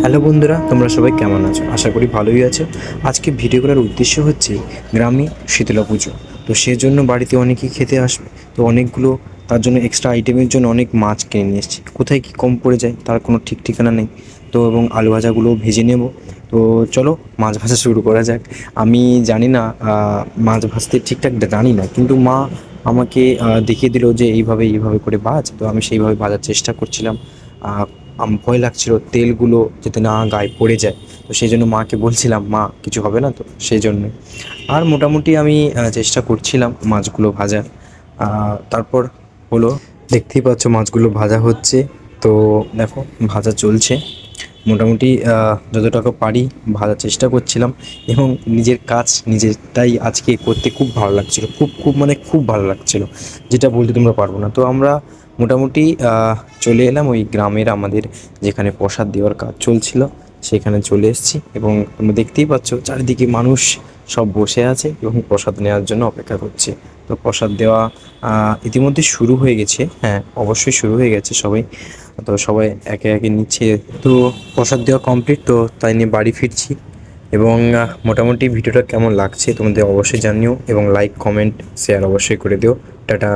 Hello বন্ধুরা, তোমরা সবাই কেমন আছো? আশা করি ভালোই আছো। আজকে ভিডিও করার উদ্দেশ্য হচ্ছে গ্রামে শীতলা পুজো। তো সেজন্য বাড়িতে অনেকেই খেতে আসবে। তো অনেকগুলো তার জন্য এক্সট্রা আইটেমের জন্য অনেক মাছ কিনে নিয়ে এসেছি। কোথায় কী কম পড়ে যায় তার কোনো ঠিক ঠিকানা নেই। তো এবং আলু ভাজাগুলোও ভেজে নেব। তো চলো মাছ ভাজা শুরু করা যাক। আমি জানি না, মাছ ভাজতে ঠিকঠাক জানি না, কিন্তু মা আমাকে দেখিয়ে দিল যে এইভাবে এইভাবে করে ভাজ। তো আমি সেইভাবে ভাজার চেষ্টা করছিলাম। ভয় লাগছিল তেলগুলো যাতে না গায়ে পড়ে যায়। তো সেই জন্য মাকে বলছিলাম, মা কিছু হবে না তো, সেই জন্যই। আর মোটামুটি আমি চেষ্টা করছিলাম মাছগুলো ভাজার। তারপর হলো, দেখতেই পাচ্ছ মাছগুলো ভাজা হচ্ছে। তো দেখো, ভাজা চলছে মোটামুটি। যতটুকু পারি ভাজার চেষ্টা করছিলাম, এবং নিজের কাজ নিজেরটাই আজকে করতে খুব ভালো লাগছিল। খুব খুব মানে খুব ভালো লাগছিল, যেটা বলতে তোমরা পারবো না। তো আমরা মোটামুটি চলে এলাম ওই গ্রামের আমাদের যেখানে প্রসাদ দেওয়ার কাজ চলছিল, সেখানে চলে এসেছি। এবং তোমরা দেখতেই পাচ্ছ চারিদিকে মানুষ সব বসে আছে এবং প্রসাদ নেওয়ার জন্য অপেক্ষা করছে। তো প্রসাদ দেওয়া ইতিমধ্যে শুরু হয়ে গেছে। হ্যাঁ, অবশ্যই শুরু হয়ে গেছে সবাই। তো সবাই একে একে নিচ্ছে। তো প্রসাদ দেওয়া কমপ্লিট, তো তাই নিয়ে বাড়ি ফিরছি। এবং মোটামুটি ভিডিওটা কেমন লাগছে তোমাদের অবশ্যই জানিও, এবং লাইক কমেন্ট শেয়ার অবশ্যই করে দিও। টাটা।